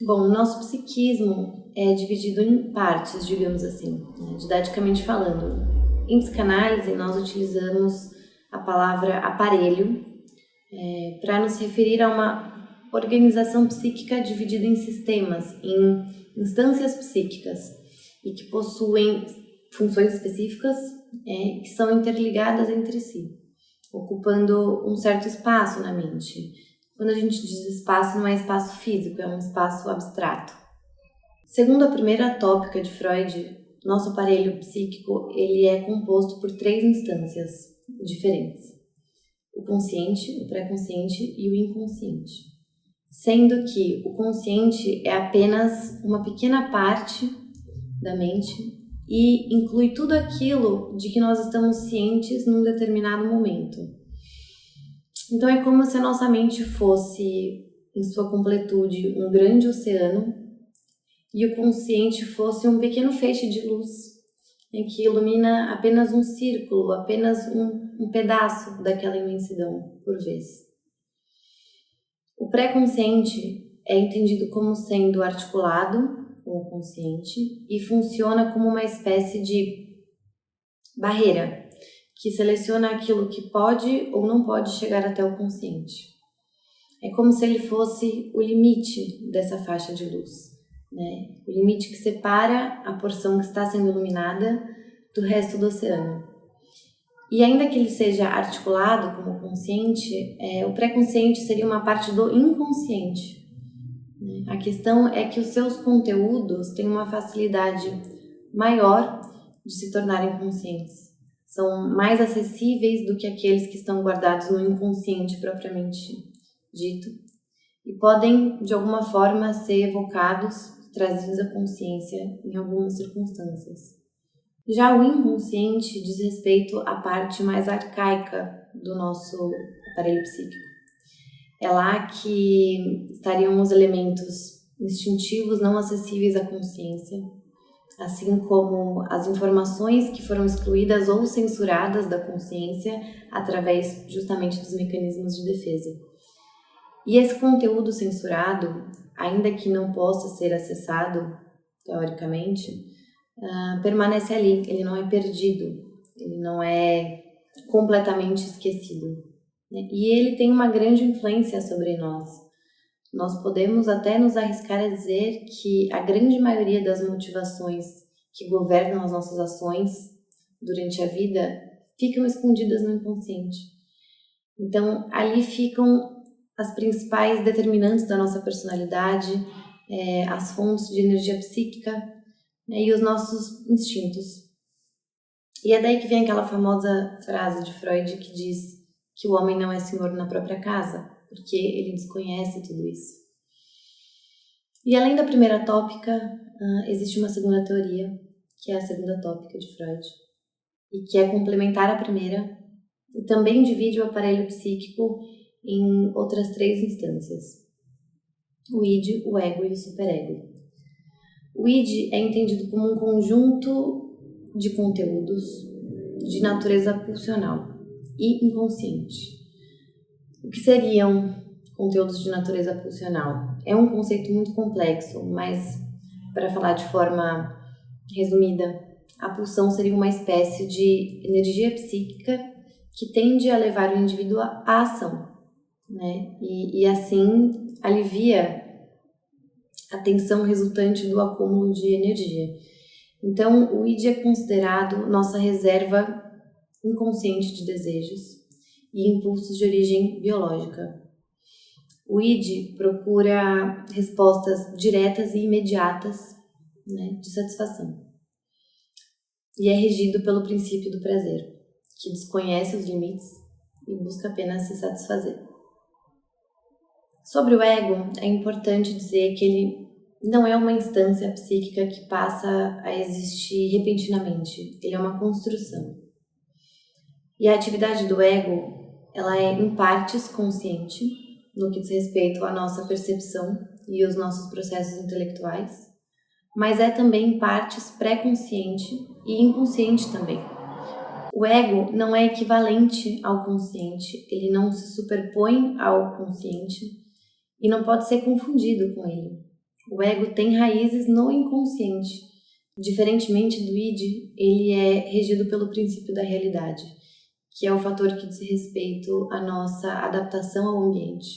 Bom, o nosso psiquismo é dividido em partes, digamos assim, né, didaticamente falando. Em psicanálise, nós utilizamos a palavra aparelho para nos referir a uma organização psíquica dividida em sistemas, em instâncias psíquicas, e que possuem funções específicas que são interligadas entre si, ocupando um certo espaço na mente. Quando a gente diz espaço, não é espaço físico, é um espaço abstrato. Segundo a primeira tópica de Freud, nosso aparelho psíquico ele é composto por 3 instâncias diferentes: o consciente, o pré-consciente e o inconsciente. Sendo que o consciente é apenas uma pequena parte da mente e inclui tudo aquilo de que nós estamos cientes num determinado momento. Então é como se a nossa mente fosse, em sua completude, um grande oceano e o consciente fosse um pequeno feixe de luz que ilumina apenas um círculo, apenas um pedaço daquela imensidão por vez. O pré-consciente é entendido como sendo articulado com o consciente e funciona como uma espécie de barreira que seleciona aquilo que pode ou não pode chegar até o consciente. É como se ele fosse o limite dessa faixa de luz, né? O limite que separa a porção que está sendo iluminada do resto do oceano. E ainda que ele seja articulado como o consciente, o pré-consciente seria uma parte do inconsciente. A questão é que os seus conteúdos têm uma facilidade maior de se tornarem conscientes. São mais acessíveis do que aqueles que estão guardados no inconsciente propriamente dito e podem, de alguma forma, ser evocados, trazidos à consciência em algumas circunstâncias. Já o inconsciente diz respeito à parte mais arcaica do nosso aparelho psíquico. É lá que estariam os elementos instintivos não acessíveis à consciência, assim como as informações que foram excluídas ou censuradas da consciência através justamente dos mecanismos de defesa. E esse conteúdo censurado, ainda que não possa ser acessado teoricamente, permanece ali, ele não é perdido, ele não é completamente esquecido, né? E ele tem uma grande influência sobre nós. Nós podemos até nos arriscar a dizer que a grande maioria das motivações que governam as nossas ações durante a vida ficam escondidas no inconsciente. Então, ali ficam as principais determinantes da nossa personalidade, as fontes de energia psíquica, né, e os nossos instintos. E é daí que vem aquela famosa frase de Freud que diz que o homem não é senhor na própria casa, porque ele desconhece tudo isso. E além da primeira tópica, existe uma segunda teoria, que é a segunda tópica de Freud, e que é complementar à primeira, e também divide o aparelho psíquico em outras 3 instâncias: o id, o ego e o superego. O id é entendido como um conjunto de conteúdos de natureza pulsional e inconsciente. O que seriam conteúdos de natureza pulsional? É um conceito muito complexo, mas para falar de forma resumida, a pulsão seria uma espécie de energia psíquica que tende a levar o indivíduo à ação, né? E assim alivia a tensão resultante do acúmulo de energia. Então, o id é considerado nossa reserva inconsciente de desejos e impulsos de origem biológica. O id procura respostas diretas e imediatas, né, de satisfação. E é regido pelo princípio do prazer, que desconhece os limites e busca apenas se satisfazer. Sobre o ego, é importante dizer que ele não é uma instância psíquica que passa a existir repentinamente. Ele é uma construção. E a atividade do ego, ela é em partes consciente, no que diz respeito à nossa percepção e os nossos processos intelectuais, mas é também em partes pré-consciente e inconsciente também. O ego não é equivalente ao consciente, ele não se superpõe ao consciente e não pode ser confundido com ele. O ego tem raízes no inconsciente. Diferentemente do id, ele é regido pelo princípio da realidade, que é o fator que diz respeito à nossa adaptação ao ambiente,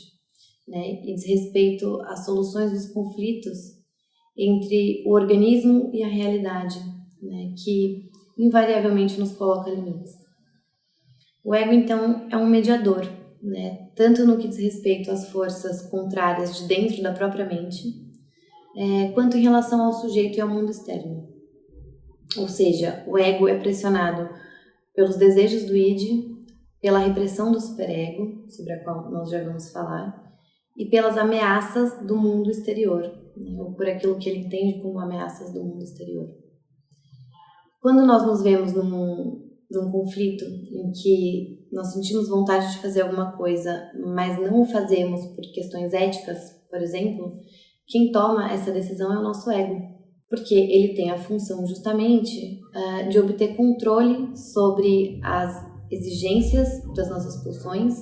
né? E diz respeito às soluções dos conflitos entre o organismo e a realidade, né? Que invariavelmente nos coloca limites. O ego, então, é um mediador, né? Tanto no que diz respeito às forças contrárias de dentro da própria mente, quanto em relação ao sujeito e ao mundo externo. Ou seja, o ego é pressionado pelos desejos do id, pela repressão do superego, sobre a qual nós já vamos falar, e pelas ameaças do mundo exterior, né? Ou por aquilo que ele entende como ameaças do mundo exterior. Quando nós nos vemos num conflito em que nós sentimos vontade de fazer alguma coisa, mas não o fazemos por questões éticas, por exemplo, quem toma essa decisão é o nosso ego, porque ele tem a função justamente de obter controle sobre as exigências das nossas pulsões,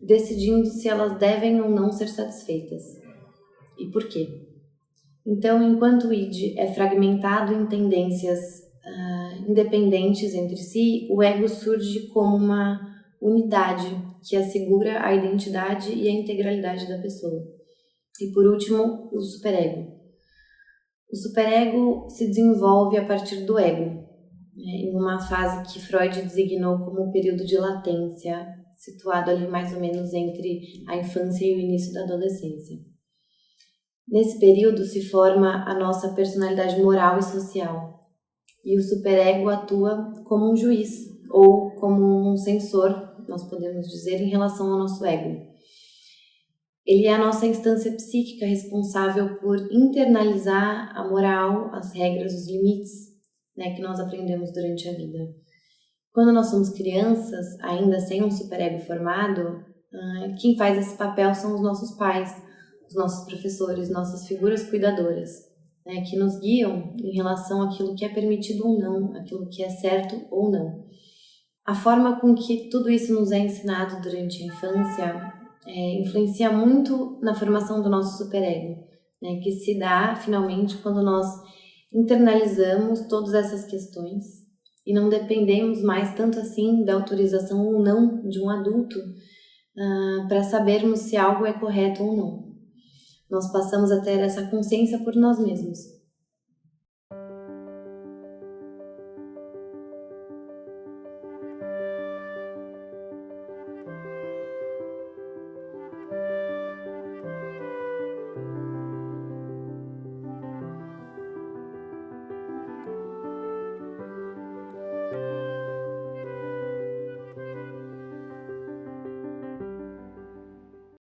decidindo se elas devem ou não ser satisfeitas. E por quê? Então, enquanto o id é fragmentado em tendências independentes entre si, o ego surge como uma unidade que assegura a identidade e a integralidade da pessoa. E por último, o superego. O superego se desenvolve a partir do ego, né, em uma fase que Freud designou como um período de latência, situado ali mais ou menos entre a infância e o início da adolescência. Nesse período se forma a nossa personalidade moral e social, e o superego atua como um juiz ou como um censor, nós podemos dizer, em relação ao nosso ego. Ele é a nossa instância psíquica responsável por internalizar a moral, as regras, os limites, né, que nós aprendemos durante a vida. Quando nós somos crianças, ainda sem um superego formado, quem faz esse papel são os nossos pais, os nossos professores, nossas figuras cuidadoras, né, que nos guiam em relação àquilo que é permitido ou não, aquilo que é certo ou não. A forma com que tudo isso nos é ensinado durante a infância influencia muito na formação do nosso superego, né, que se dá finalmente quando nós internalizamos todas essas questões e não dependemos mais tanto assim da autorização ou não de um adulto para sabermos se algo é correto ou não. Nós passamos a ter essa consciência por nós mesmos.